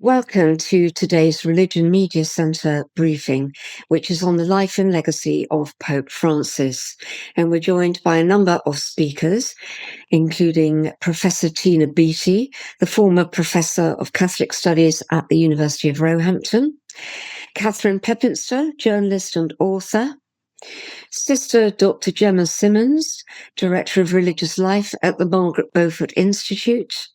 Welcome to today's Religion Media Centre briefing, which is on the life and legacy of Pope Francis. And we're joined by a number of speakers, including Professor Tina Beattie, the former Professor of Catholic Studies at the University of Roehampton, Catherine Pepinster, journalist and author, Sister Dr Gemma Simmonds, Director of Religious Life at the Maragret Beaufort Institute,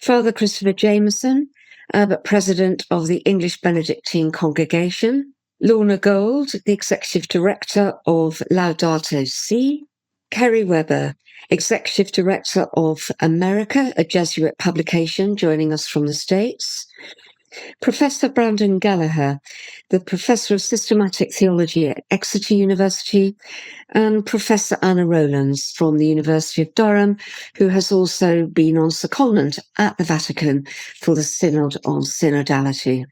Father Christopher Jamison, Abbot President of the English Benedictine Congregation, Lorna Gold, the Executive Director of Laudato Si, Kerry Weber, Executive Director of America, a Jesuit publication, joining us from the States, Professor Brendan Gallaher, the Professor of Systematic Theology at Exeter University, and Professor Anna Rowlands from the University of Durham, who has also been on secondment at the Vatican for the Synod on Synodality.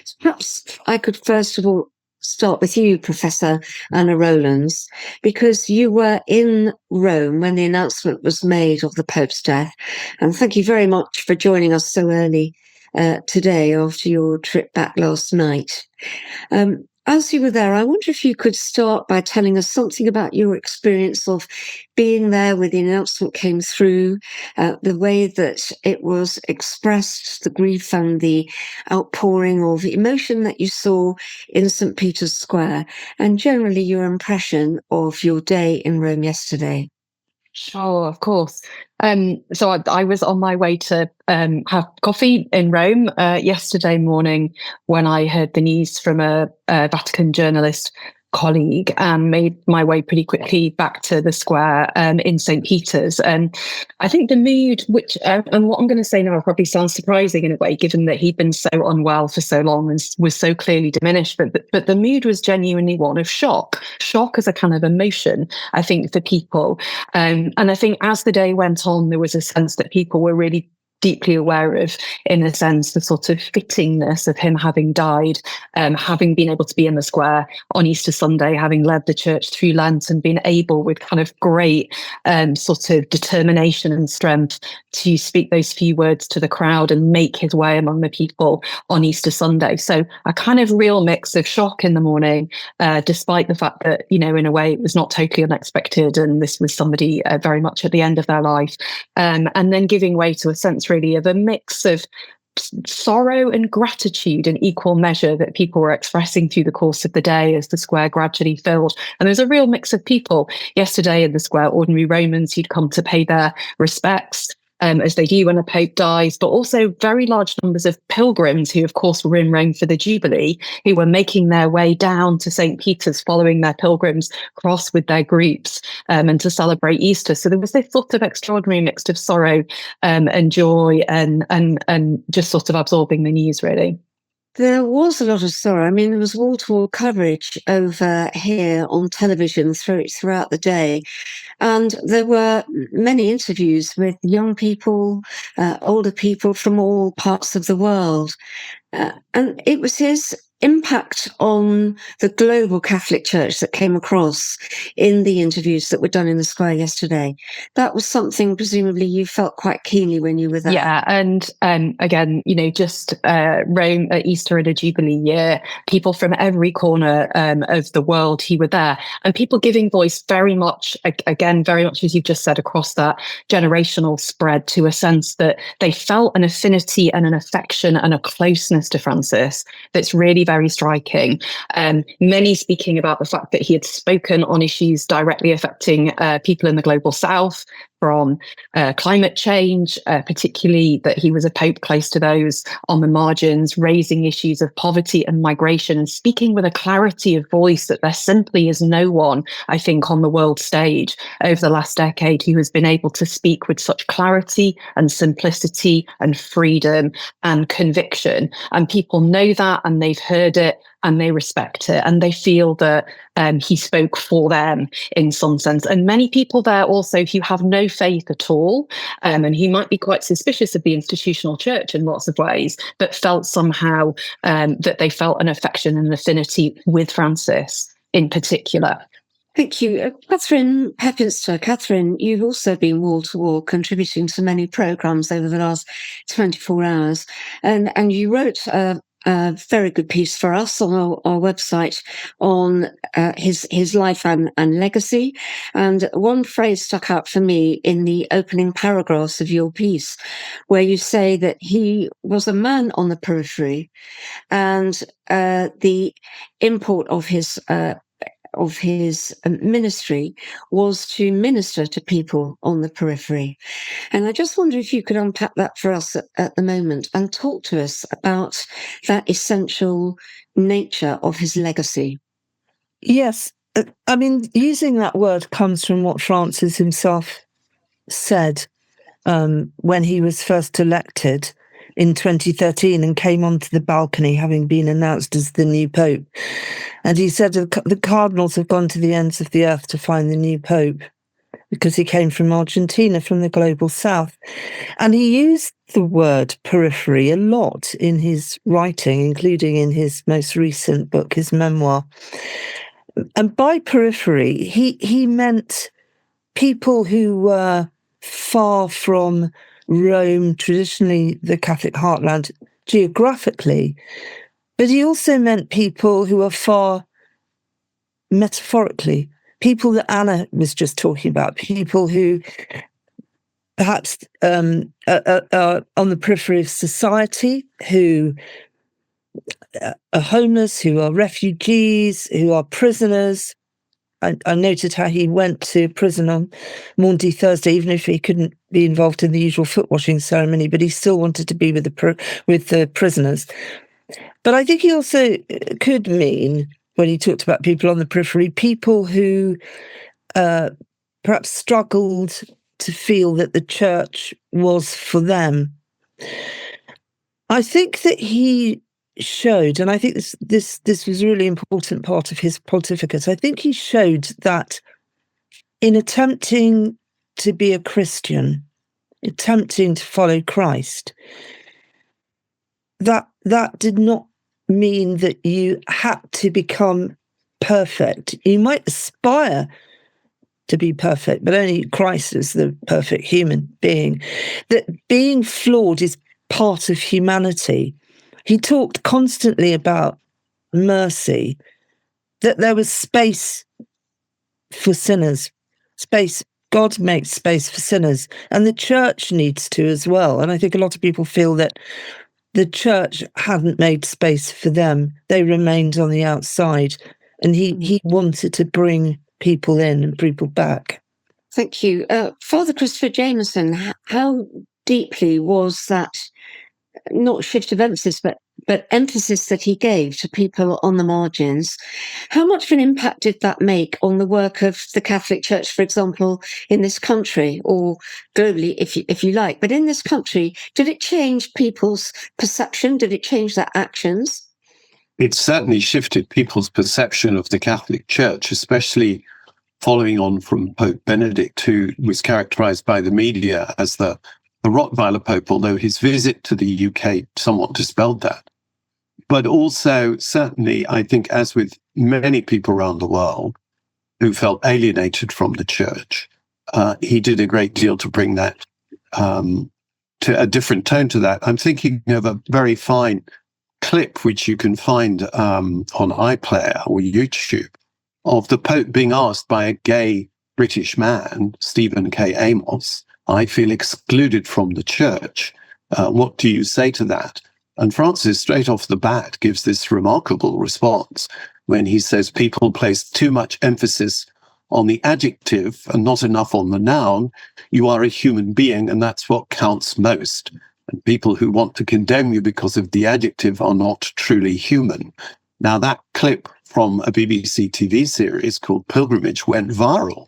So perhaps I could first of all start with you, Professor Anna Rowlands, because you were in Rome when the announcement was made of the Pope's death. And thank you very much for joining us so early today after your trip back last night. As you were there, I wonder if you could start by telling us something about your experience of being there when the announcement came through, the way that it was expressed, the grief and the outpouring of emotion that you saw in St. Peter's Square, and generally your impression of your day in Rome yesterday. Sure, of course. So I was on my way to have coffee in Rome yesterday morning when I heard the news from a Vatican journalist colleague and made my way pretty quickly back to the square in St. Peter's. And I think the mood, which, and what I'm going to say now probably sounds surprising in a way, given that he'd been so unwell for so long and was so clearly diminished, but the mood was genuinely one of shock as a kind of emotion, I think, for people. And I think as the day went on, there was a sense that people were really deeply aware of, in a sense, the sort of fittingness of him having died, having been able to be in the square on Easter Sunday, having led the church through Lent and been able with kind of great sort of determination and strength to speak those few words to the crowd and make his way among the people on Easter Sunday. So a kind of real mix of shock in the morning, despite the fact that, you know, in a way it was not totally unexpected and this was somebody very much at the end of their life, and then giving way to a sense really of a mix of sorrow and gratitude in equal measure that people were expressing through the course of the day as the square gradually filled. And there's a real mix of people yesterday in the square, ordinary Romans who'd come to pay their respects, as they do when a pope dies, but also very large numbers of pilgrims who, of course, were in Rome for the Jubilee, who were making their way down to St. Peter's following their pilgrims cross with their groups and to celebrate Easter. So there was this sort of extraordinary mix of sorrow and joy and just sort of absorbing the news, really. There was a lot of sorrow. I mean, there was wall-to-wall coverage over here on television throughout the day. And there were many interviews with young people, older people from all parts of the world. And it was his impact on the global Catholic Church that came across in the interviews that were done in the square yesterday. That was something presumably you felt quite keenly when you were there. Yeah, and again, you know, just Rome at Easter and a Jubilee year, people from every corner of the world who were there, and people giving voice very much, again, very much as you've just said, across that generational spread to a sense that they felt an affinity and an affection and a closeness to Francis that's really very striking. Many speaking about the fact that he had spoken on issues directly affecting people in the global south, from climate change, particularly that he was a pope close to those on the margins, raising issues of poverty and migration and speaking with a clarity of voice that there simply is no one, I think, on the world stage over the last decade who has been able to speak with such clarity and simplicity and freedom and conviction. And people know that and they've heard it and they respect it and they feel that he spoke for them in some sense. And many people there also who have no faith at all and who might be quite suspicious of the institutional church in lots of ways, but felt somehow that they felt an affection and an affinity with Francis in particular. Thank you. Catherine Pepinster. Catherine, you've also been wall-to-wall contributing to many programmes over the last 24 hours. And you wrote a very good piece for us on our website on his life and legacy. And one phrase stuck out for me in the opening paragraphs of your piece, where you say that he was a man on the periphery, and the import of his ministry was to minister to people on the periphery. And I just wonder if you could unpack that for us at the moment and talk to us about that essential nature of his legacy. Yes. I mean, using that word comes from what Francis himself said when he was first elected in 2013 and came onto the balcony having been announced as the new Pope. And he said the cardinals have gone to the ends of the earth to find the new Pope, because he came from Argentina, from the global south. And he used the word periphery a lot in his writing, including in his most recent book, his memoir. And by periphery, he meant people who were far from Rome, traditionally the Catholic heartland, geographically, but he also meant people who are far metaphorically, people that Anna was just talking about, people who perhaps are on the periphery of society, who are homeless, who are refugees, who are prisoners. I noted how he went to prison on Maundy Thursday, even if he couldn't be involved in the usual foot washing ceremony, but he still wanted to be with the prisoners. But I think he also could mean, when he talked about people on the periphery, people who perhaps struggled to feel that the church was for them. I think that he showed, and I think this was a really important part of his pontificate, I think he showed that in attempting to be a Christian, attempting to follow Christ, that did not mean that you had to become perfect. You might aspire to be perfect, but only Christ is the perfect human being. That being flawed is part of humanity. He talked constantly about mercy, that there was space for sinners, space. God makes space for sinners, and the church needs to as well. And I think a lot of people feel that the church hadn't made space for them. They remained on the outside, and he wanted to bring people in and people back. Thank you. Father Christopher Jamison, how deeply was that, not shift of emphasis, but emphasis that he gave to people on the margins? How much of an impact did that make on the work of the Catholic Church, for example, in this country, or globally, if you like? But in this country, did it change people's perception? Did it change their actions? It certainly shifted people's perception of the Catholic Church, especially following on from Pope Benedict, who was characterized by the media as the Rottweiler Pope, although his visit to the UK somewhat dispelled that. But also, certainly, I think, as with many people around the world who felt alienated from the church, he did a great deal to bring that to a different tone to that. I'm thinking of a very fine clip, which you can find on iPlayer or YouTube, of the Pope being asked by a gay British man, Stephen K. Amos, "I feel excluded from the church. What do you say to that?" And Francis, straight off the bat, gives this remarkable response when he says people place too much emphasis on the adjective and not enough on the noun. You are a human being, and that's what counts most. And people who want to condemn you because of the adjective are not truly human. Now, that clip from a BBC TV series called Pilgrimage went viral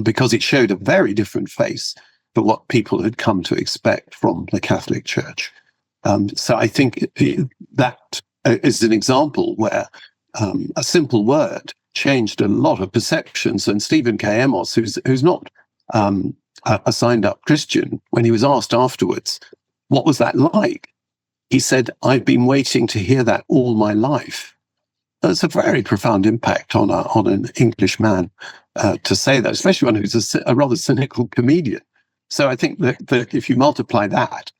because it showed a very different face to what people had come to expect from the Catholic Church. So I think that is an example where a simple word changed a lot of perceptions. And Stephen K. Amos, who's not a signed-up Christian, when he was asked afterwards, what was that like? He said, "I've been waiting to hear that all my life." that's a very profound impact on an English man to say that, especially one who's a rather cynical comedian. So I think that if you multiply that,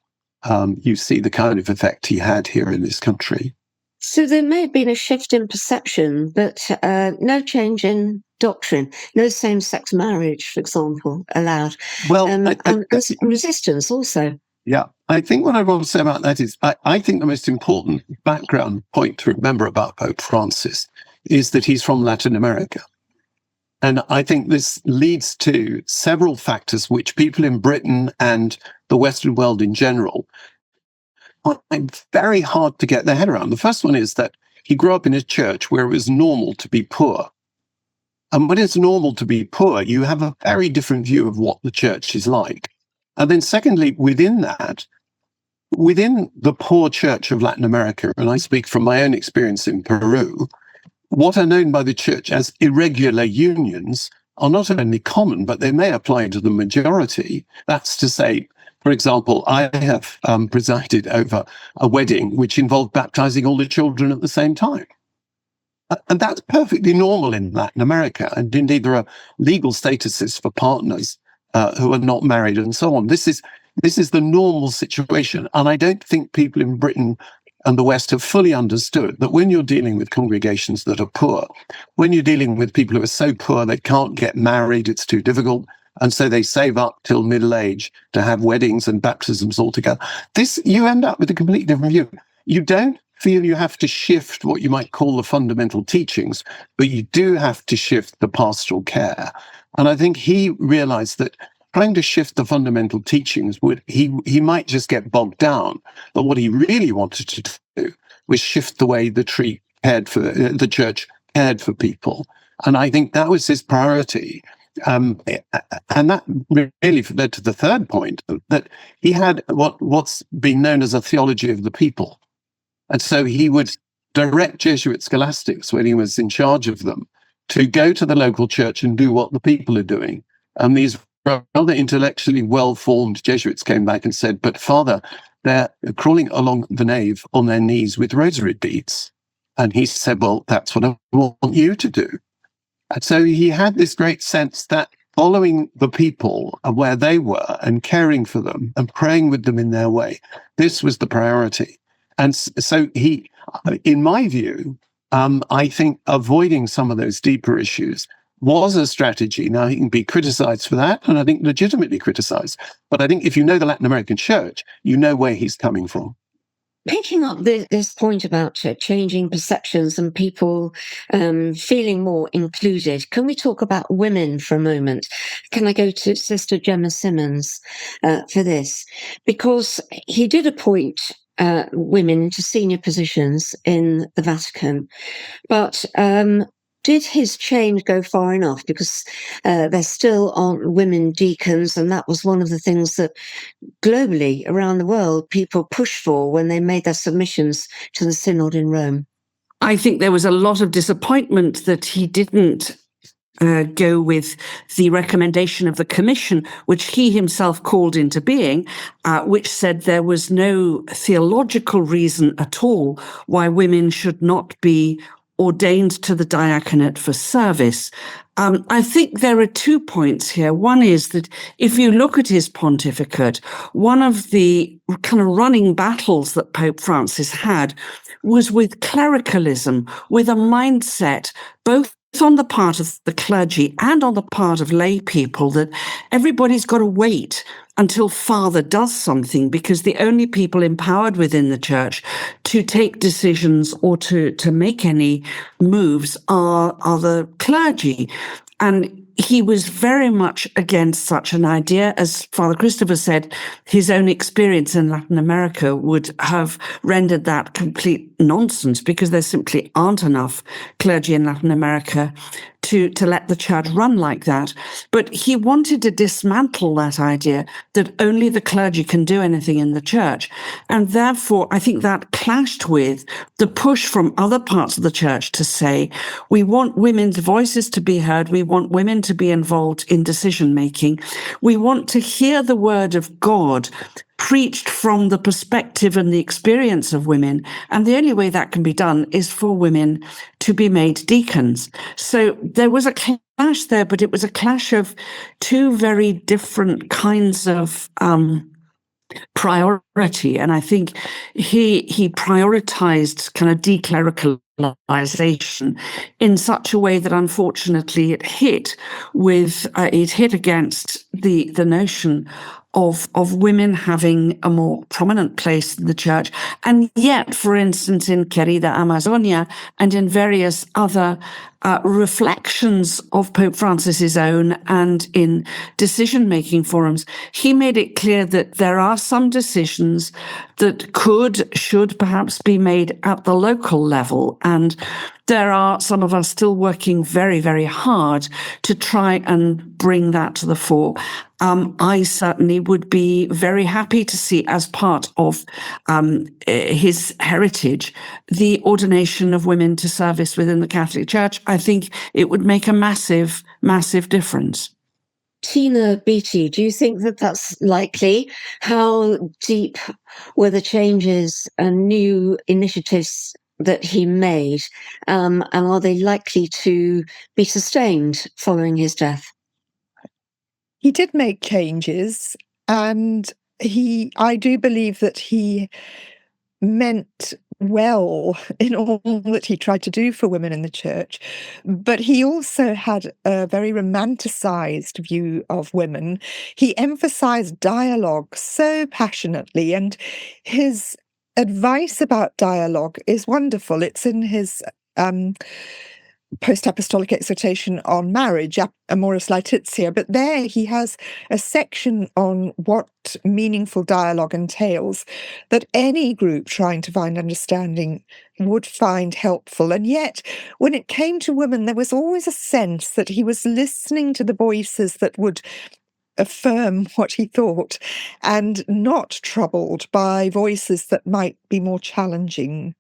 you see the kind of effect he had here in this country. So there may have been a shift in perception, but no change in doctrine. No same-sex marriage, for example, allowed. Well, and resistance also. Yeah, I think what I want to say about that is I think the most important background point to remember about Pope Francis is that he's from Latin America. And I think this leads to several factors which people in Britain and the Western world in general find very hard to get their head around. The first one is that he grew up in a church where it was normal to be poor. And when it's normal to be poor, you have a very different view of what the church is like. And then secondly, within that, within the poor church of Latin America, and I speak from my own experience in Peru, what are known by the church as irregular unions are not only common, but they may apply to the majority. That's to say, for example, I have presided over a wedding which involved baptizing all the children at the same time. And that's perfectly normal in Latin America. And indeed, there are legal statuses for partners who are not married and so on. This is the normal situation. And I don't think people in Britain and the West have fully understood that when you're dealing with congregations that are poor, when you're dealing with people who are so poor they can't get married, it's too difficult, and so they save up till middle age to have weddings and baptisms all together, you end up with a completely different view. You don't feel you have to shift what you might call the fundamental teachings, but you do have to shift the pastoral care. And I think he realized that trying to shift the fundamental teachings he might just get bogged down. But what he really wanted to do was shift the way the church cared for people. And I think that was his priority. And that really led to the third point, that he had what's been known as a theology of the people. And so he would direct Jesuit scholastics when he was in charge of them to go to the local church and do what the people are doing. And these rather intellectually well-formed Jesuits came back and said, but Father, they're crawling along the nave on their knees with rosary beads. And he said, well, that's what I want you to do. And so he had this great sense that following the people where they were and caring for them and praying with them in their way, this was the priority. And so he, in my view, I think avoiding some of those deeper issues was a strategy. Now, he can be criticized for that, and I think legitimately criticized. But I think if you know the Latin American church, you know where he's coming from. Picking up this point about changing perceptions and people feeling more included, can we talk about women for a moment? Can I go to Sister Gemma Simmonds for this? Because he did appoint women into senior positions in the Vatican, but did his change go far enough? Because there still aren't women deacons, and that was one of the things that globally around the world people pushed for when they made their submissions to the Synod in Rome. I think there was a lot of disappointment that he didn't go with the recommendation of the commission, which he himself called into being, which said there was no theological reason at all why women should not be ordained to the diaconate for service. I think there are 2 points here. One is that if you look at his pontificate, one of the kind of running battles that Pope Francis had was with clericalism, with a mindset both on the part of the clergy and on the part of lay people that everybody's got to wait until Father does something, because the only people empowered within the church to take decisions or to make any moves are the clergy. And he was very much against such an idea. As Father Christopher said, his own experience in Latin America would have rendered that complete nonsense, because there simply aren't enough clergy in Latin America to let the church run like that. But he wanted to dismantle that idea that only the clergy can do anything in the church. And therefore, I think that clashed with the push from other parts of the church to say, we want women's voices to be heard. We want women to be involved in decision making. We want to hear the word of God preached from the perspective and the experience of women. And the only way that can be done is for women to be made deacons. So there was a clash there, but it was a clash of two very different kinds of priority. And I think he prioritized kind of declericalization in such a way that unfortunately it hit against the notion of women having a more prominent place in the church. And yet, for instance, in Querida Amazonia and in various other reflections of Pope Francis's own and in decision-making forums, he made it clear that there are some decisions that should perhaps be made at the local level. And there are some of us still working very, very hard to try and bring that to the fore. I certainly would be very happy to see, as part of his heritage, the ordination of women to service within the Catholic Church. I think it would make a massive, massive difference. Tina Beattie, do you think that that's likely? How deep were the changes and new initiatives that he made, and are they likely to be sustained following his death? He did make changes, and I do believe that he meant well in all that he tried to do for women in the church, but he also had a very romanticized view of women. He emphasized dialogue so passionately, and his advice about dialogue is wonderful. It's in his post-apostolic exhortation on marriage, Amoris Laetitia, but there he has a section on what meaningful dialogue entails that any group trying to find understanding would find helpful. And yet, when it came to women, there was always a sense that he was listening to the voices that would affirm what he thought and not troubled by voices that might be more challenging.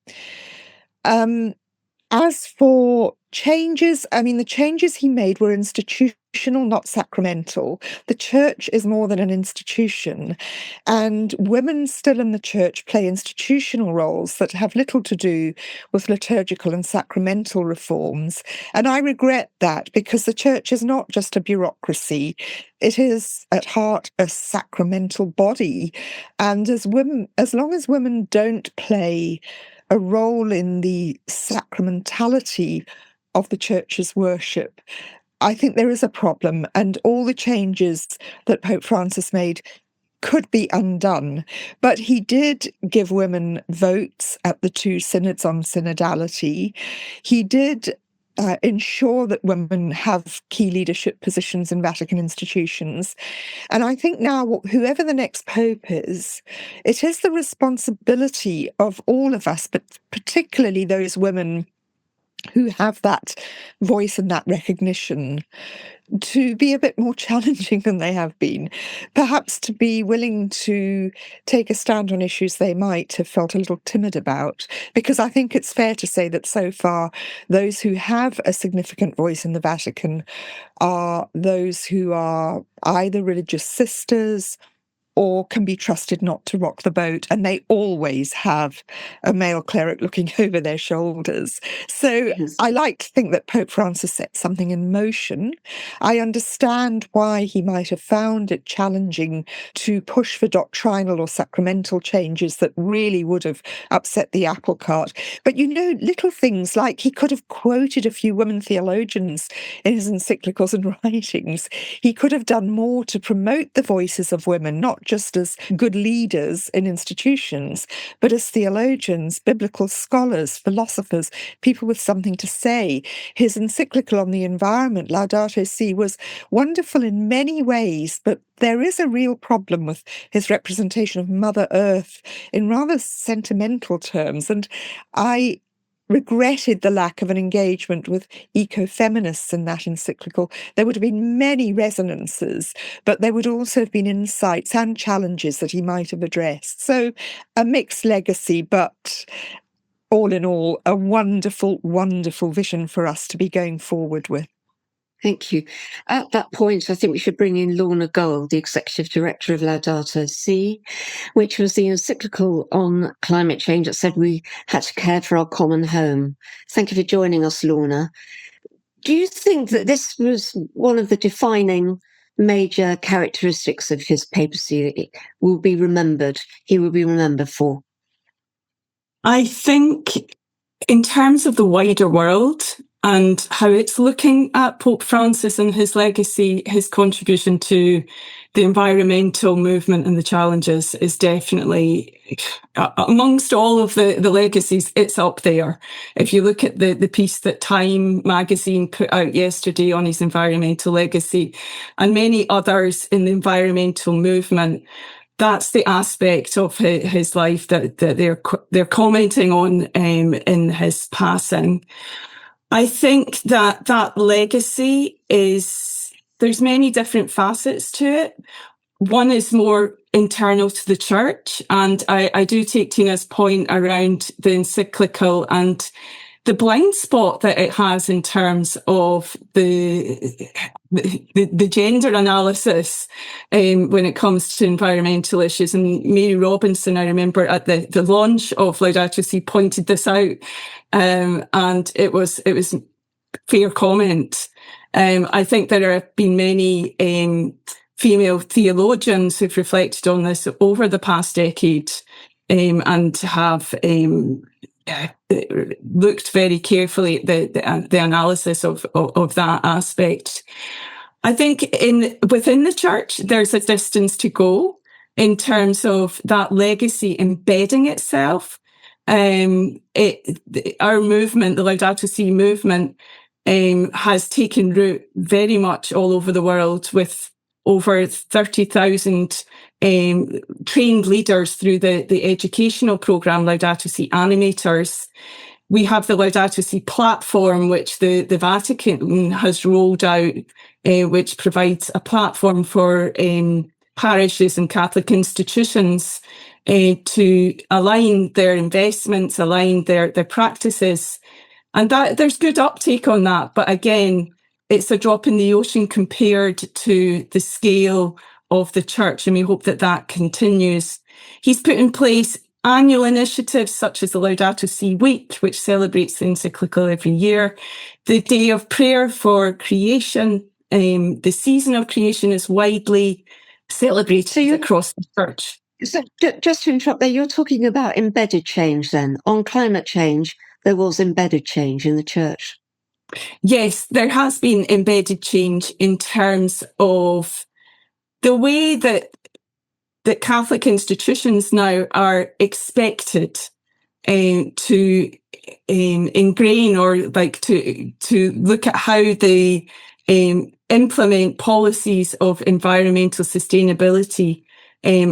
As for changes, the changes he made were institutional, not sacramental. The church is more than an institution, and women still in the church play institutional roles that have little to do with liturgical and sacramental reforms. And I regret that, because the church is not just a bureaucracy. It is at heart a sacramental body. And as long as women don't play a role in the sacramentality of the church's worship, I think there is a problem, and all the changes that Pope Francis made could be undone. But he did give women votes at the two synods on synodality. He did ensure that women have key leadership positions in Vatican institutions. And I think now, whoever the next pope is, it is the responsibility of all of us, but particularly those women who have that voice and that recognition, to be a bit more challenging than they have been, perhaps to be willing to take a stand on issues they might have felt a little timid about. Because I think it's fair to say that so far, those who have a significant voice in the Vatican are those who are either religious sisters or can be trusted not to rock the boat, and they always have a male cleric looking over their shoulders. So yes. I like to think that Pope Francis set something in motion. I understand why he might have found it challenging to push for doctrinal or sacramental changes that really would have upset the apple cart. But little things like he could have quoted a few women theologians in his encyclicals and writings. He could have done more to promote the voices of women, not just as good leaders in institutions, but as theologians, biblical scholars, philosophers, people with something to say. His encyclical on the environment, Laudato Si, was wonderful in many ways, but there is a real problem with his representation of Mother Earth in rather sentimental terms, and I regretted the lack of an engagement with ecofeminists in that encyclical. There would have been many resonances, but there would also have been insights and challenges that he might have addressed. So a mixed legacy, but all in all, a wonderful, wonderful vision for us to be going forward with. Thank you. At that point, I think we should bring in Lorna Gold, the Executive Director of Laudato Si, which was the encyclical on climate change that said we had to care for our common home. Thank you for joining us, Lorna. Do you think that this was one of the defining major characteristics of his papacy that he will be remembered for? I think in terms of the wider world and how it's looking at Pope Francis and his legacy, his contribution to the environmental movement and the challenges is definitely, amongst all of the legacies, it's up there. If you look at the piece that Time magazine put out yesterday on his environmental legacy and many others in the environmental movement, that's the aspect of his life that they're commenting on in his passing. I think that legacy there's many different facets to it. One is more internal to the church, and I do take Tina's point around the encyclical and the blind spot that it has in terms of the gender analysis when it comes to environmental issues. And Mary Robinson, I remember at the launch of Laudato Si, pointed this out, and it was fair comment. I think there have been many female theologians who've reflected on this over the past decade and have looked very carefully at the analysis of that aspect. I think within the church, there's a distance to go in terms of that legacy embedding itself. Our movement, the Laudato Si movement, has taken root very much all over the world with over 30,000 trained leaders through the educational program Laudato Si Animators. We have the Laudato Si platform, which the Vatican has rolled out, which provides a platform for parishes and Catholic institutions to align their investments, align their practices. And that there's good uptake on that. But again, it's a drop in the ocean compared to the scale of the church, and we hope that continues. He's put in place annual initiatives such as the Laudato Si Week, which celebrates the encyclical every year. The Day of Prayer for Creation, the season of creation is widely celebrated across the church. So just to interrupt there, you're talking about embedded change then. On climate change, there was embedded change in the church. Yes, there has been embedded change in terms of the way that Catholic institutions now are expected to ingrain or to look at how they implement policies of environmental sustainability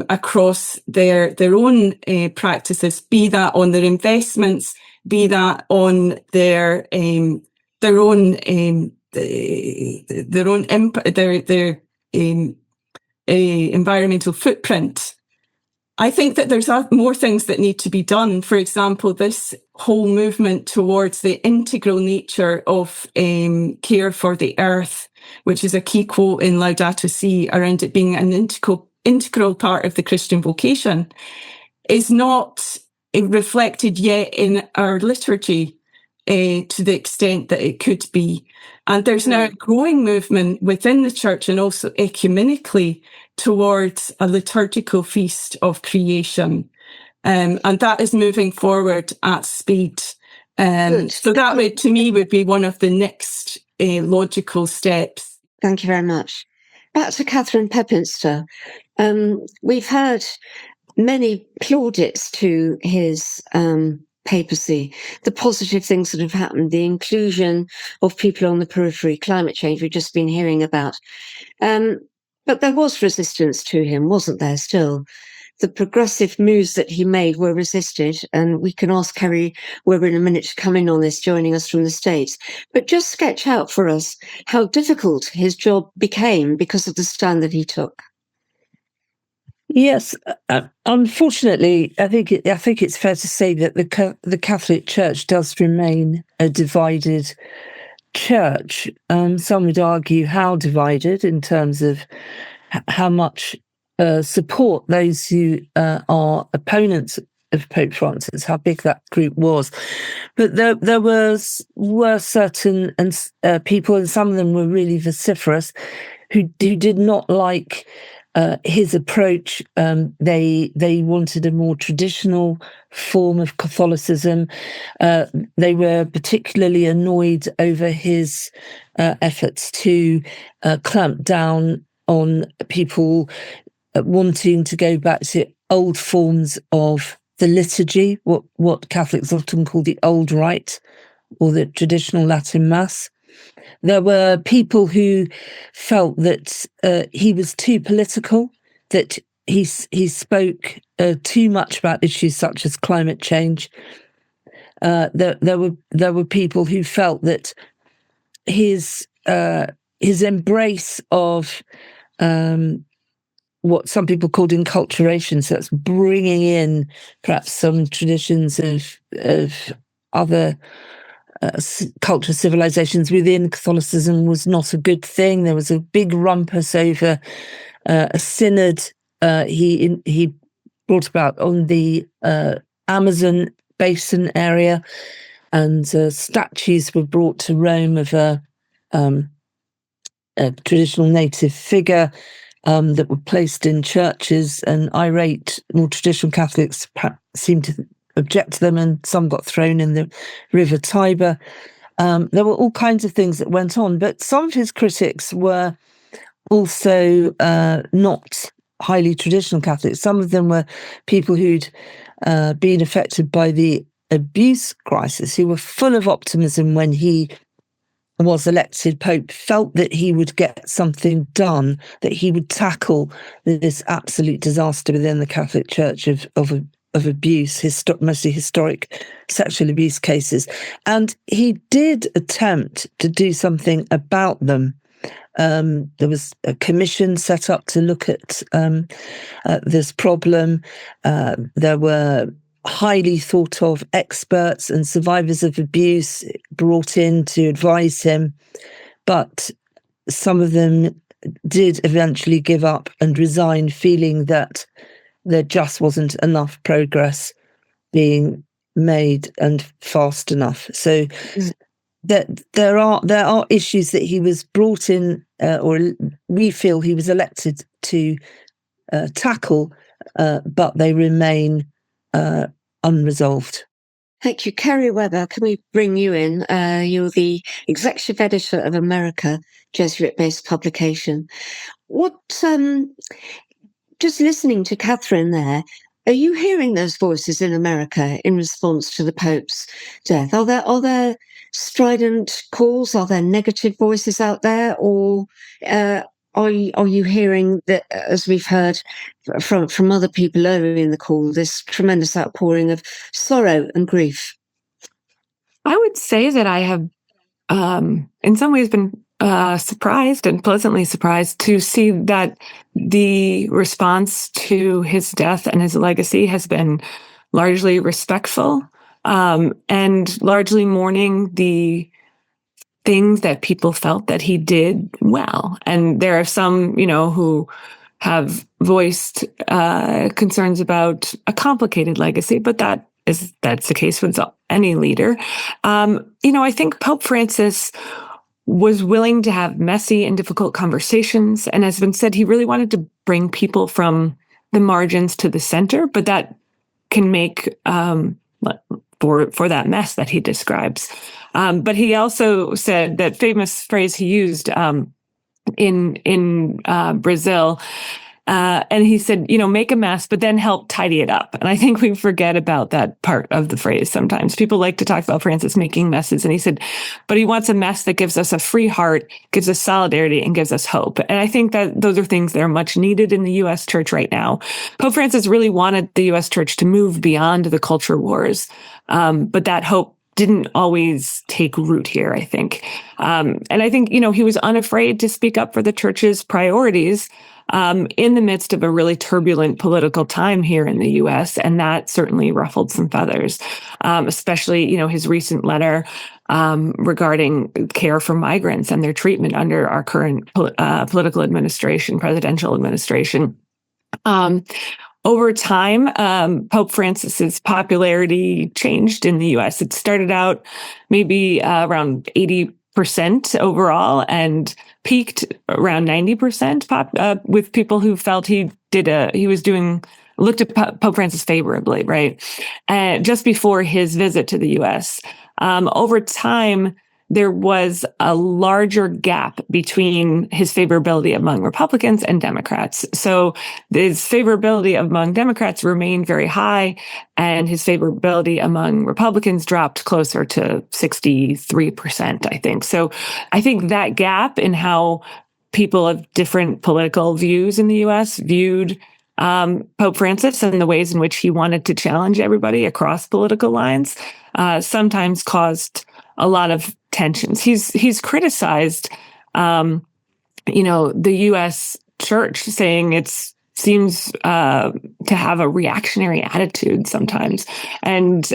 across their own practices, be that on their investments, be that on their environmental footprint. I think that there's more things that need to be done. For example, this whole movement towards the integral nature of care for the earth, which is a key quote in Laudato Si around it being an integral part of the Christian vocation, is not reflected yet in our liturgy to the extent that it could be. And there's now a growing movement within the church and also ecumenically towards a liturgical feast of creation. And that is moving forward at speed. So that would, to me, would be one of the next logical steps. Thank you very much. Back to Catherine Pepinster. We've heard many plaudits to his papacy, the positive things that have happened, the inclusion of people on the periphery, climate change we've just been hearing about. But there was resistance to him, wasn't there, still? The progressive moves that he made were resisted, and we can ask Kerry Weber in a minute to come in on this, joining us from the States. But just sketch out for us how difficult his job became because of the stand that he took. Yes, unfortunately, I think it's fair to say that the Catholic Church does remain a divided Church, some would argue, how divided in terms of how much support those who are opponents of Pope Francis, how big that group was. But there were certain people, and some of them were really vociferous, who did not like his approach. They wanted a more traditional form of Catholicism. They were particularly annoyed over his efforts to clamp down on people wanting to go back to old forms of the liturgy, what Catholics often call the old rite or the traditional Latin Mass. There were people who felt that he was too political, that he spoke too much about issues such as climate change. There were people who felt that his embrace of what some people called enculturation, so that's bringing in perhaps some traditions of other culture civilizations within Catholicism, was not a good thing. There was a big rumpus over a synod he brought about on the Amazon basin area, and statues were brought to Rome of a traditional native figure that were placed in churches, and irate, more traditional Catholics seemed to object to them, and some got thrown in the River Tiber. There were all kinds of things that went on, but some of his critics were also not highly traditional Catholics. Some of them were people who'd been affected by the abuse crisis, who were full of optimism when he was elected Pope, felt that he would get something done, that he would tackle this absolute disaster within the Catholic Church of abuse, mostly historic sexual abuse cases. And he did attempt to do something about them. There was a commission set up to look at this problem. There were highly thought of experts and survivors of abuse brought in to advise him, but some of them did eventually give up and resign, feeling that there just wasn't enough progress being made and fast enough. So that there are issues that he was brought in, or we feel he was elected to tackle, but they remain unresolved. Thank you. Kerry Weber, can we bring you in? You're the executive editor of America, Jesuit-based publication. What, just listening to Catherine there, are you hearing those voices in America in response to the Pope's death? Are there strident calls? Are there negative voices out there? Or are you hearing that, as we've heard from other people earlier in the call, this tremendous outpouring of sorrow and grief? I would say that I have, in some ways, been surprised and pleasantly surprised to see that the response to his death and his legacy has been largely respectful, and largely mourning the things that people felt that he did well. And there are some, who have voiced concerns about a complicated legacy, but that's the case with any leader. I think Pope Francis was willing to have messy and difficult conversations. And as has been said, he really wanted to bring people from the margins to the center, but that can make for that mess that he describes. But he also said that famous phrase he used in Brazil, and he said, make a mess, but then help tidy it up. And I think we forget about that part of the phrase sometimes. People like to talk about Francis making messes. And he said, but he wants a mess that gives us a free heart, gives us solidarity, and gives us hope. And I think that those are things that are much needed in the U.S. church right now. Pope Francis really wanted the U.S. church to move beyond the culture wars. But that hope didn't always take root here, I think. And I think, he was unafraid to speak up for the church's priorities in the midst of a really turbulent political time here in the U.S., and that certainly ruffled some feathers, especially, his recent letter regarding care for migrants and their treatment under our current political administration, presidential administration. Over time, Pope Francis's popularity changed in the U.S. It started out maybe around 80% overall and peaked around 90% with people who felt looked at Pope Francis favorably, right? Just before his visit to the U.S. Over time, there was a larger gap between his favorability among Republicans and Democrats. So his favorability among Democrats remained very high, and his favorability among Republicans dropped closer to 63%, I think. So I think that gap in how people of different political views in the U.S. viewed Pope Francis and the ways in which he wanted to challenge everybody across political lines sometimes caused a lot of tensions. He's criticized, the U.S. church, saying it seems to have a reactionary attitude sometimes, and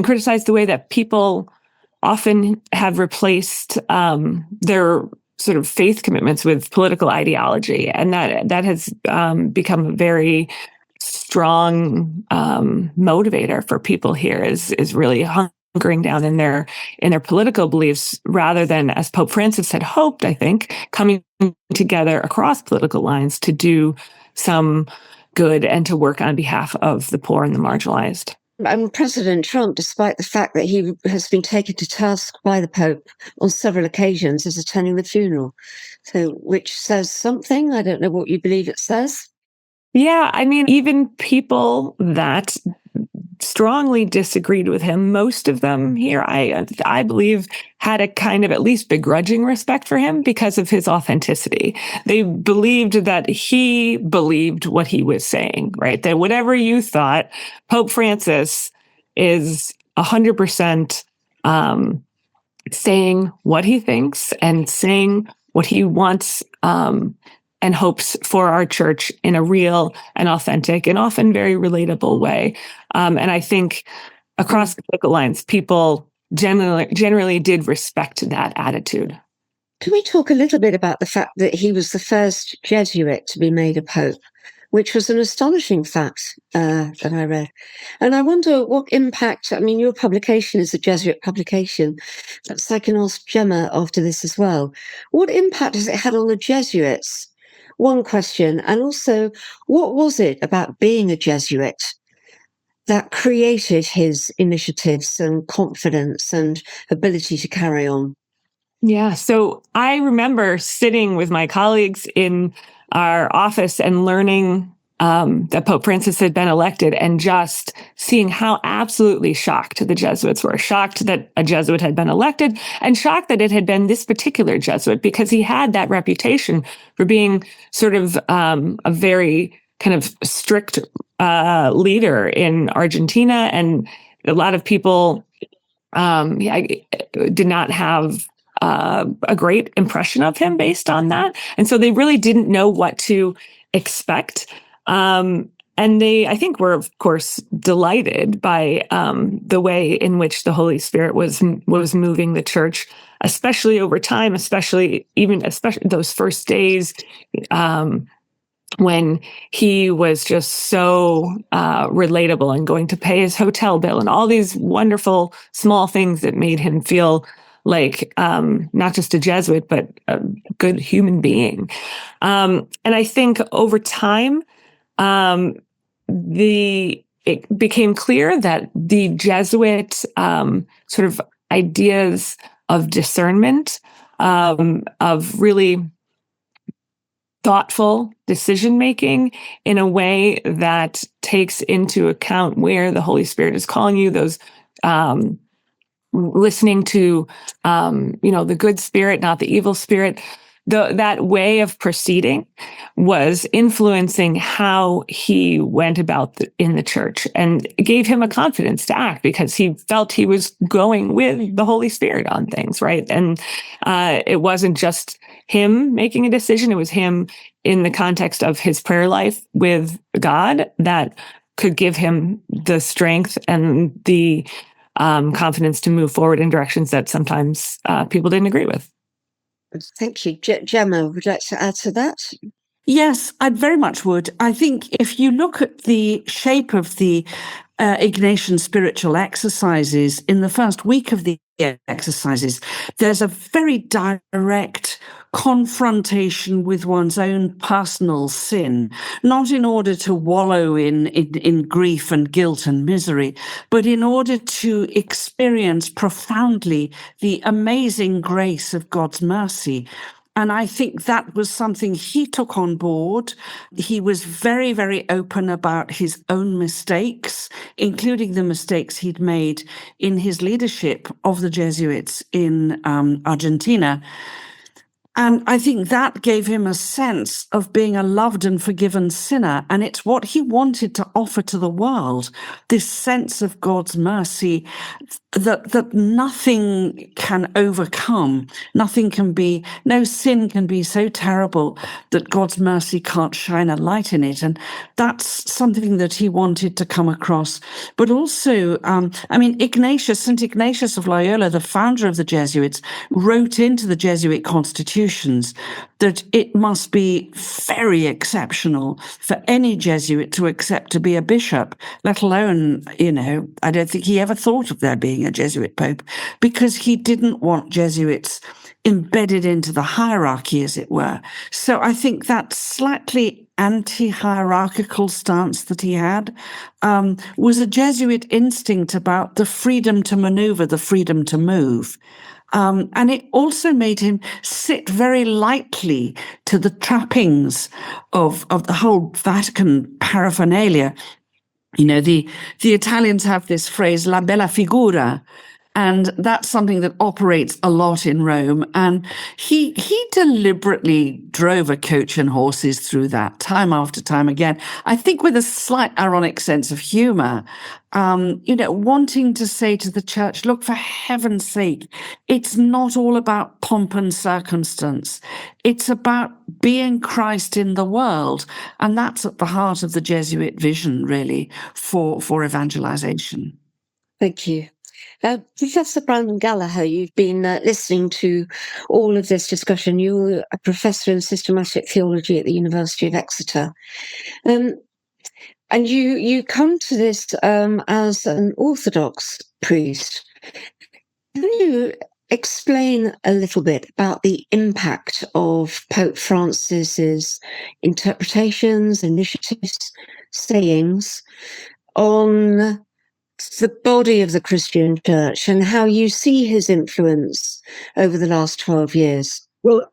criticized the way that people often have replaced their sort of faith commitments with political ideology, and that has become a very strong motivator for people here. Is really hunkering down in their political beliefs rather than, as Pope Francis had hoped, I think, coming together across political lines to do some good and to work on behalf of the poor and the marginalized. And President Trump, despite the fact that he has been taken to task by the Pope on several occasions, is attending the funeral. So, which says something. I don't know what you believe it says. Yeah, I mean, even people that strongly disagreed with him, most of them here, I believe, had a kind of at least begrudging respect for him because of his authenticity. They believed that he believed what he was saying, right? That whatever you thought, Pope Francis is 100% saying what he thinks and saying what he wants and hopes for our church in a real and authentic and often very relatable way. And I think across political lines, people generally did respect that attitude. Can we talk a little bit about the fact that he was the first Jesuit to be made a pope, which was an astonishing fact that I read. And I wonder what impact, I mean, your publication is a Jesuit publication, so I can ask Gemma after this as well. What impact has it had on the Jesuits? One question. And also, what was it about being a Jesuit that created his initiatives and confidence and ability to carry on? Yeah, so I remember sitting with my colleagues in our office and learning that Pope Francis had been elected and just seeing how absolutely shocked the Jesuits were, shocked that a Jesuit had been elected and shocked that it had been this particular Jesuit, because he had that reputation for being sort of a very kind of strict leader in Argentina. And a lot of people did not have a great impression of him based on that. And so they really didn't know what to expect. And they, I think, were, of course, delighted by the way in which the Holy Spirit was moving the church, especially over time, especially those first days when he was just so relatable and going to pay his hotel bill and all these wonderful small things that made him feel like not just a Jesuit, but a good human being. And I think over time, it became clear that the Jesuit sort of ideas of discernment, of really thoughtful decision-making in a way that takes into account where the Holy Spirit is calling you, those listening to, the good spirit, not the evil spirit. That way of proceeding was influencing how he went about in the church, and gave him a confidence to act because he felt he was going with the Holy Spirit on things, right? And it wasn't just him making a decision. It was him in the context of his prayer life with God that could give him the strength and the confidence to move forward in directions that sometimes people didn't agree with. Thank you. Gemma, would you like to add to that? Yes, I very much would. I think if you look at the shape of the Ignatian spiritual exercises, in the first week of the exercises, there's a very direct confrontation with one's own personal sin, not in order to wallow in grief and guilt and misery, but in order to experience profoundly the amazing grace of God's mercy. And I think that was something he took on board. He was very, very open about his own mistakes, including the mistakes he'd made in his leadership of the Jesuits in Argentina. And I think that gave him a sense of being a loved and forgiven sinner. And it's what he wanted to offer to the world, this sense of God's mercy that nothing can overcome. No sin can be so terrible that God's mercy can't shine a light in it. And that's something that he wanted to come across. But also, St. Ignatius of Loyola, the founder of the Jesuits, wrote into the Jesuit constitutions that it must be very exceptional for any Jesuit to accept to be a bishop, let alone, I don't think he ever thought of there being a Jesuit pope, because he didn't want Jesuits embedded into the hierarchy, as it were. So I think that slightly anti-hierarchical stance that he had was a Jesuit instinct about the freedom to maneuver, the freedom to move. And it also made him sit very lightly to the trappings of the whole Vatican paraphernalia. The Italians have this phrase, la bella figura, and that's something that operates a lot in Rome. And he deliberately drove a coach and horses through that time after time again, I think with a slight ironic sense of humor, wanting to say to the church, look, for heaven's sake, it's not all about pomp and circumstance. It's about being Christ in the world. And that's at the heart of the Jesuit vision, really, for evangelization. Thank you. Professor Brendan Gallaher, you've been listening to all of this discussion. You're a professor in systematic theology at the University of Exeter. And you come to this as an Orthodox priest. Can you explain a little bit about the impact of Pope Francis's interpretations, initiatives, sayings on the body of the Christian church and how you see his influence over the last 12 years? Well,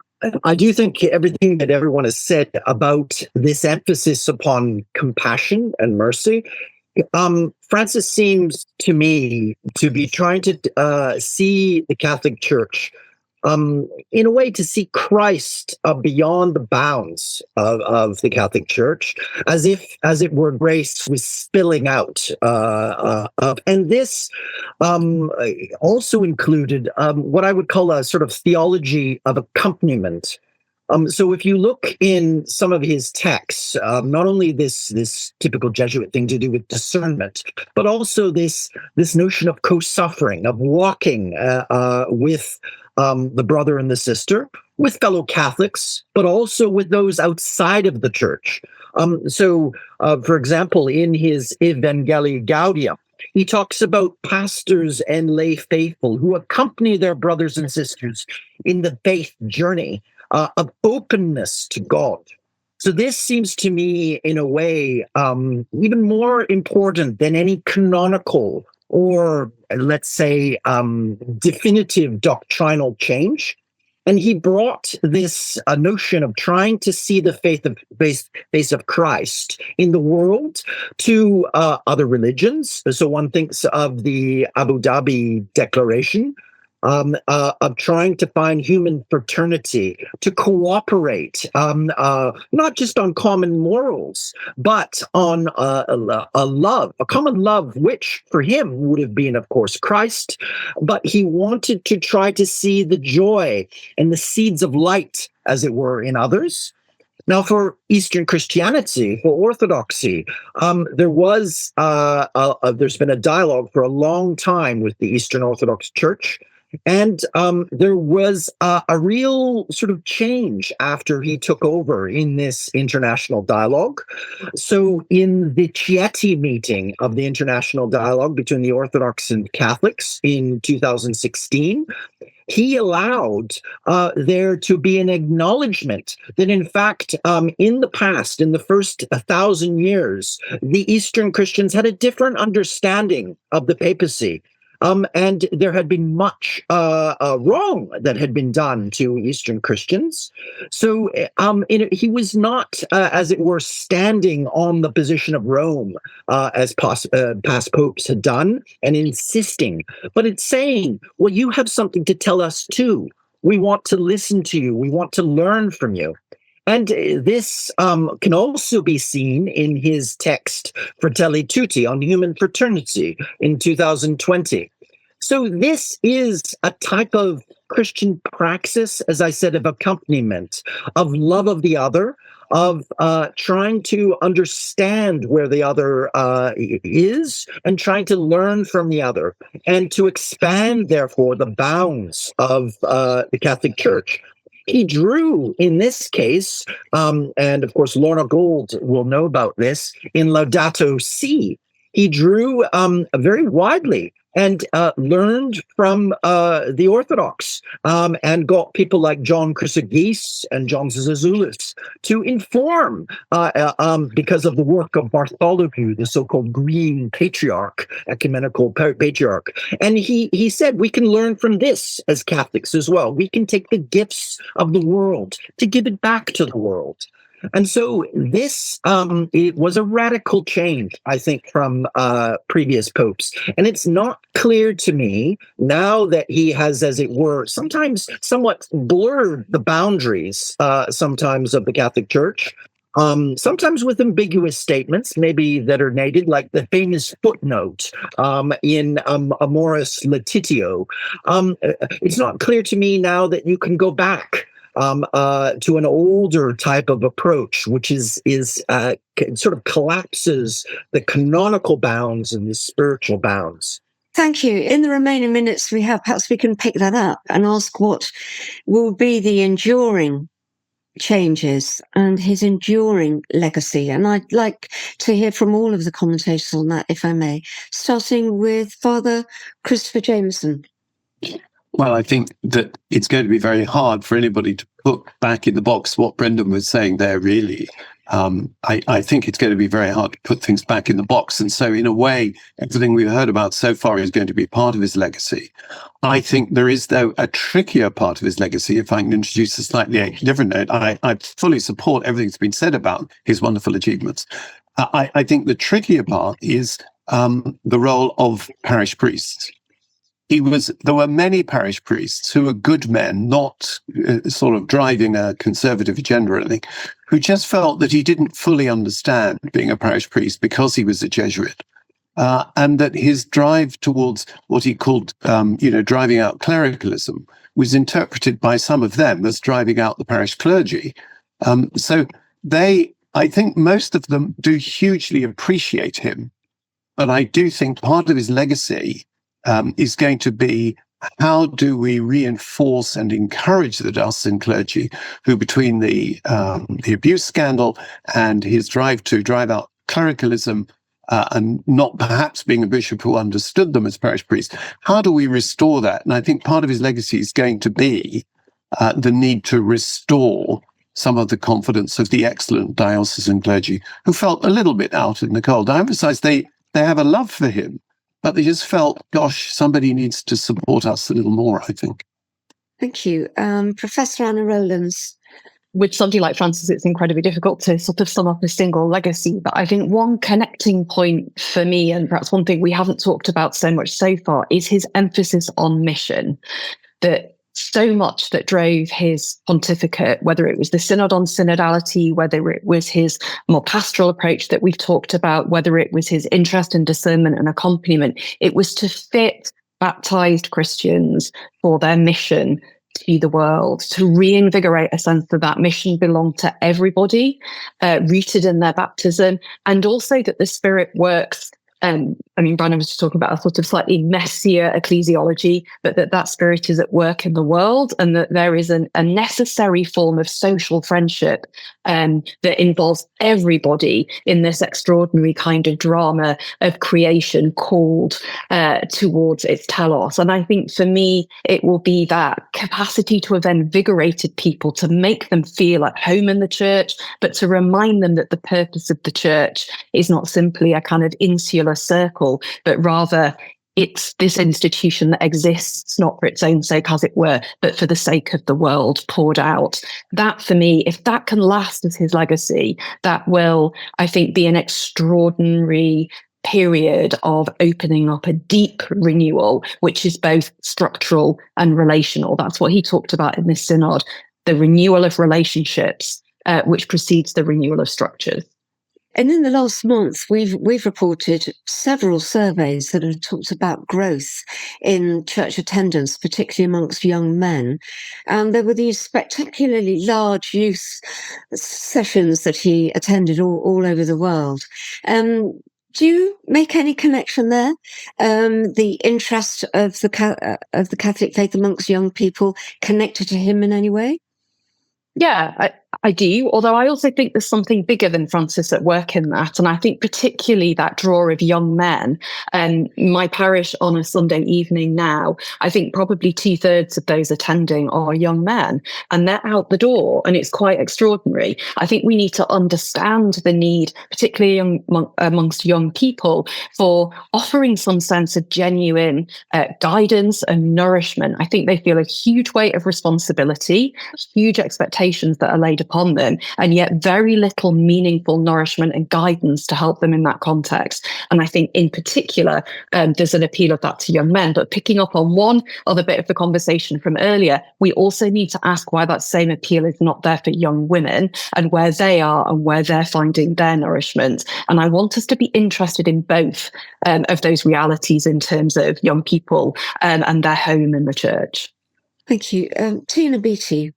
I do think everything that everyone has said about this emphasis upon compassion and mercy, Francis seems to me to be trying to see the Catholic Church in a way to see Christ beyond the bounds of the Catholic Church, as it were, grace was spilling out. And this also included what I would call a sort of theology of accompaniment. So if you look in some of his texts, not only this typical Jesuit thing to do with discernment, but also this notion of co-suffering, of walking with the brother and the sister, with fellow Catholics, but also with those outside of the church. For example, in his Evangelii Gaudium, he talks about pastors and lay faithful who accompany their brothers and sisters in the faith journey of openness to God. So this seems to me, in a way, even more important than any canonical or, let's say, definitive doctrinal change. And he brought this notion of trying to see the face of Christ in the world to other religions. So one thinks of the Abu Dhabi Declaration, of trying to find human fraternity, to cooperate, not just on common morals, but on a common love, which for him would have been, of course, Christ. But he wanted to try to see the joy and the seeds of light, as it were, in others. Now, for Eastern Christianity, for Orthodoxy, there's been a dialogue for a long time with the Eastern Orthodox Church. And there was a real sort of change after he took over in this international dialogue. So in the Chieti meeting of the international dialogue between the Orthodox and Catholics in 2016, he allowed there to be an acknowledgement that, in fact, in the past, in the first 1,000 years, the Eastern Christians had a different understanding of the papacy. And there had been much wrong that had been done to Eastern Christians. So he was not, as it were, standing on the position of Rome as past popes had done and insisting. But it's saying, well, you have something to tell us too. We want to listen to you. We want to learn from you. And this can also be seen in his text, Fratelli Tutti, on human fraternity in 2020. So this is a type of Christian praxis, as I said, of accompaniment, of love of the other, of trying to understand where the other is and trying to learn from the other, and to expand, therefore, the bounds of the Catholic Church. He drew, in this case, and of course Lorna Gold will know about this, in Laudato Si, he drew very widely and learned from the Orthodox and got people like John Chrysogonos and John Zazoulis to inform because of the work of Bartholomew, the so-called Green Patriarch, ecumenical patriarch. And he said, we can learn from this as Catholics as well. We can take the gifts of the world to give it back to the world. And so this it was a radical change, I think, from previous popes. And it's not clear to me now that he has, as it were, sometimes somewhat blurred the boundaries sometimes of the Catholic Church, sometimes with ambiguous statements, maybe that are native, like the famous footnote in Amoris Laetitio. It's not clear to me now that you can go back to an older type of approach, which is sort of collapses the canonical bounds and the spiritual bounds. Thank you. In the remaining minutes we have, perhaps we can pick that up and ask what will be the enduring changes and his enduring legacy. And I'd like to hear from all of the commentators on that, if I may, starting with Father Christopher Jamison. Well, I think that it's going to be very hard for anybody to put back in the box what Brendan was saying there, really. I think it's going to be very hard to put things back in the box. And so, in a way, everything we've heard about so far is going to be part of his legacy. I think there is, though, a trickier part of his legacy, if I can introduce a slightly different note. I fully support everything that's been said about his wonderful achievements. I think the trickier part is the role of parish priests. There were many parish priests who were good men, not sort of driving a conservative agenda or anything, who just felt that he didn't fully understand being a parish priest because he was a Jesuit, and that his drive towards what he called, driving out clericalism was interpreted by some of them as driving out the parish clergy. So I think most of them do hugely appreciate him, but I do think part of his legacy is going to be, how do we reinforce and encourage the diocesan clergy who, between the abuse scandal and his drive to drive out clericalism and not perhaps being a bishop who understood them as parish priests, how do we restore that? And I think part of his legacy is going to be the need to restore some of the confidence of the excellent diocesan clergy who felt a little bit out in the cold. I emphasize they have a love for him, but they just felt, gosh, somebody needs to support us a little more, I think. Thank you. Professor Anna Rowlands. With somebody like Francis, it's incredibly difficult to sort of sum up a single legacy. But I think one connecting point for me, and perhaps one thing we haven't talked about so much so far, is his emphasis on mission. That so much that drove his pontificate, whether it was the synod on synodality, whether it was his more pastoral approach that we've talked about, whether it was his interest in discernment and accompaniment, it was to fit baptized Christians for their mission to the world, to reinvigorate a sense that mission belonged to everybody, rooted in their baptism, and also that the Spirit works. Brandon was just talking about a sort of slightly messier ecclesiology, but that Spirit is at work in the world, and that there is a necessary form of social friendship that involves everybody in this extraordinary kind of drama of creation called towards its telos. And I think for me, it will be that capacity to have invigorated people, to make them feel at home in the church, but to remind them that the purpose of the church is not simply a kind of insular circle, but rather it's this institution that exists not for its own sake, as it were, but for the sake of the world poured out. That, for me, if that can last as his legacy, that will, I think, be an extraordinary period of opening up a deep renewal, which is both structural and relational. That's what he talked about in this synod, the renewal of relationships, which precedes the renewal of structures. And in the last month, we've reported several surveys that have talked about growth in church attendance, particularly amongst young men. And there were these spectacularly large youth sessions that he attended all over the world. Do you make any connection there? The interest of the Catholic faith amongst young people connected to him in any way? Yeah, I do, although I also think there's something bigger than Francis at work in that. And I think particularly that draw of young men. My parish on a Sunday evening now, I think probably 2/3 of those attending are young men, and they're out the door, and it's quite extraordinary. I think we need to understand the need, particularly amongst young people, for offering some sense of genuine guidance and nourishment. I think they feel a huge weight of responsibility, huge expectations that are laid upon them, and yet very little meaningful nourishment and guidance to help them in that context. And I think in particular, there's an appeal of that to young men. But picking up on one other bit of the conversation from earlier, we also need to ask why that same appeal is not there for young women, and where they are and where they're finding their nourishment. And I want us to be interested in both of those realities in terms of young people and their home in the church. Thank you. Tina Beattie.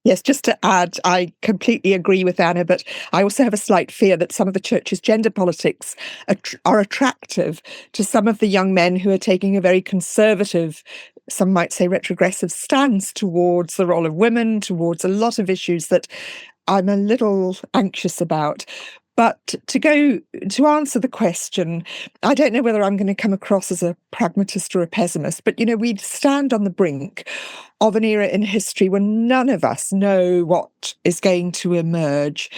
Yes, just to add, I completely agree with Anna, but I also have a slight fear that some of the church's gender politics are attractive to some of the young men who are taking a very conservative, some might say retrogressive stance towards the role of women, towards a lot of issues that I'm a little anxious about. But to answer the question, I don't know whether I'm going to come across as a pragmatist or a pessimist, but, we stand on the brink of an era in history when none of us know what is going to emerge.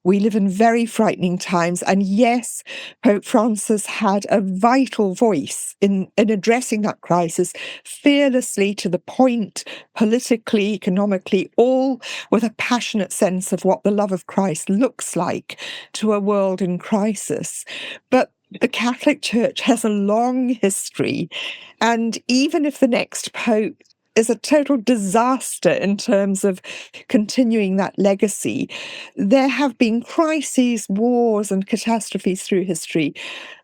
We live in very frightening times. And yes, Pope Francis had a vital voice in addressing that crisis fearlessly, to the point, politically, economically, all with a passionate sense of what the love of Christ looks like to a world in crisis. But the Catholic Church has a long history. And even if the next Pope is a total disaster in terms of continuing that legacy, there have been crises, wars, and catastrophes through history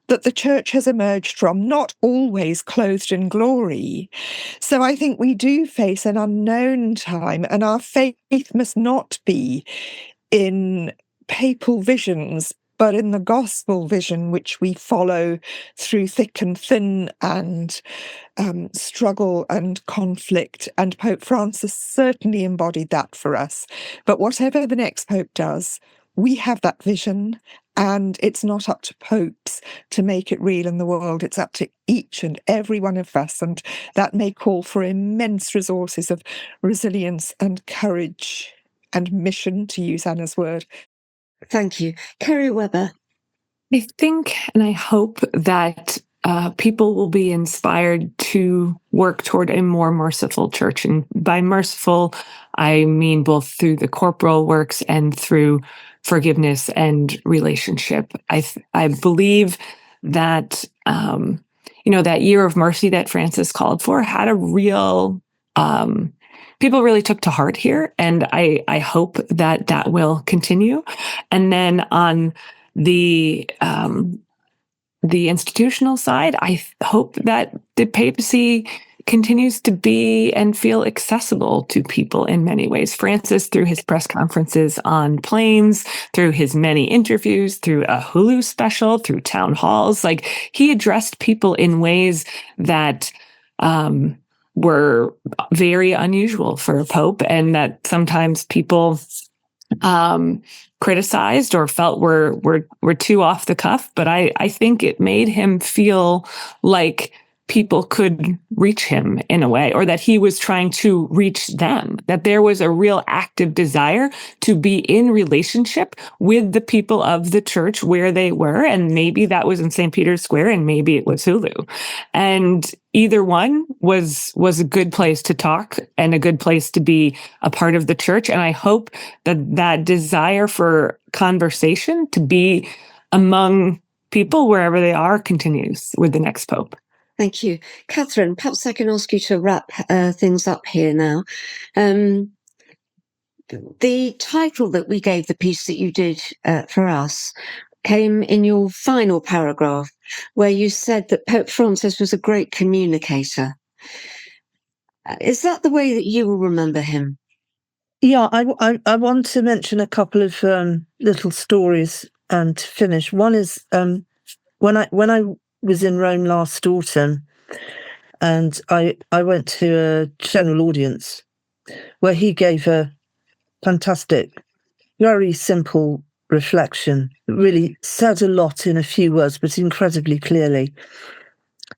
that the church has emerged from, not always clothed in glory. So I think we do face an unknown time, and our faith must not be in papal visions, but in the gospel vision, which we follow through thick and thin and struggle and conflict. And Pope Francis certainly embodied that for us. But whatever the next Pope does, we have that vision, and it's not up to popes to make it real in the world. It's up to each and every one of us. And that may call for immense resources of resilience and courage and mission, to use Anna's word. Thank you. Kerry Weber. I think and I hope that people will be inspired to work toward a more merciful church. And by merciful, I mean both through the corporal works and through forgiveness and relationship. I believe that, that year of mercy that Francis called for had a real, people really took to heart here. And I hope that will continue. And then on the institutional side, I hope that the papacy continues to be and feel accessible to people in many ways. Francis, through his press conferences on planes, through his many interviews, through a Hulu special, through town halls, like he addressed people in ways that were very unusual for a pope, and that sometimes people criticized or felt were too off the cuff. But I think it made him feel like people could reach him in a way, or that he was trying to reach them, that there was a real active desire to be in relationship with the people of the church where they were. And maybe that was in St. Peter's Square, and maybe it was Hulu. And either one was a good place to talk and a good place to be a part of the church. And I hope that desire for conversation to be among people wherever they are continues with the next pope. Thank you. Catherine, perhaps I can ask you to wrap things up here now. The title that we gave the piece that you did for us came in your final paragraph, where you said that Pope Francis was a great communicator. Is that the way that you will remember him? Yeah, I want to mention a couple of little stories and to finish. One is when I was in Rome last autumn, and I went to a general audience where he gave a fantastic, very simple reflection. It really said a lot in a few words, but incredibly clearly.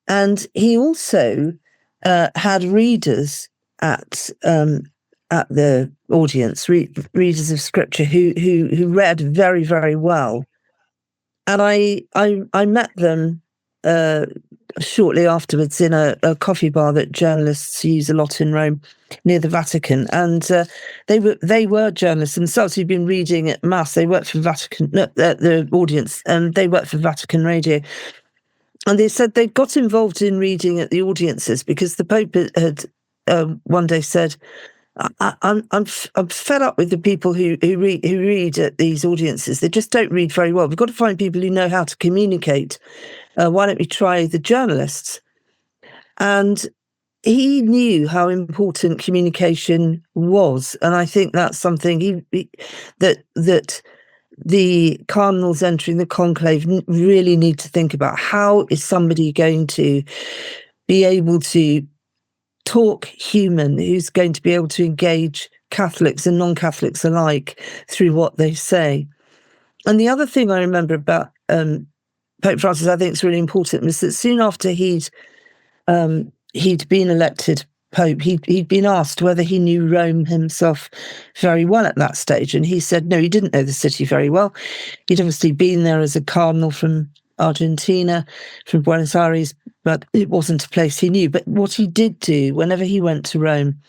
And he also had readers at the audience, readers of scripture who read very, very well. And I met them shortly afterwards in a coffee bar that journalists use a lot in Rome near the Vatican, and they were journalists themselves who'd been reading at Mass. They worked for the audience, and they worked for Vatican Radio. And they said they got involved in reading at the audiences because the Pope had one day said, I'm fed up with the people who read at these audiences. They just don't read very well. We've got to find people who know how to communicate. Why don't we try the journalists? And he knew how important communication was, and I think that's something that the cardinals entering the conclave really need to think about. How is somebody going to be able to talk human, who's going to be able to engage Catholics and non-Catholics alike through what they say? And the other thing I remember about Pope Francis, I think it's really important, was that soon after he'd been elected Pope, he'd been asked whether he knew Rome himself very well at that stage. And he said, no, he didn't know the city very well. He'd obviously been there as a cardinal from Argentina, from Buenos Aires, but it wasn't a place he knew. But what he did do whenever he went to Rome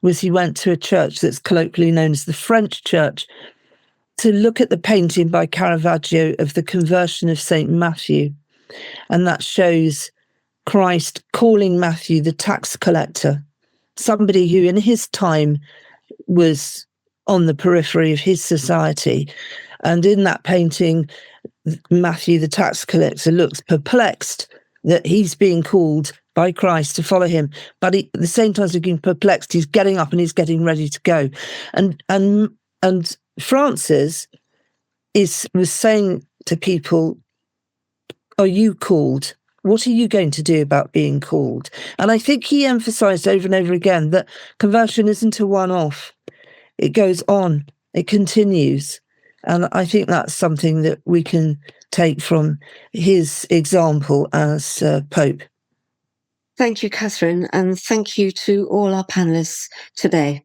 was he went to a church that's colloquially known as the French Church to look at the painting by Caravaggio of the conversion of St. Matthew. And that shows Christ calling Matthew the tax collector, somebody who in his time was on the periphery of his society. And in that painting, Matthew the tax collector looks perplexed that he's being called by Christ to follow him, but at the same time as looking perplexed, he's getting up and he's getting ready to go. And Francis was saying to people, are you called? What are you going to do about being called? And I think he emphasized over and over again that conversion isn't a one-off. It goes on, it continues. And I think that's something that we can take from his example as Pope. Thank you, Catherine, and thank you to all our panelists today.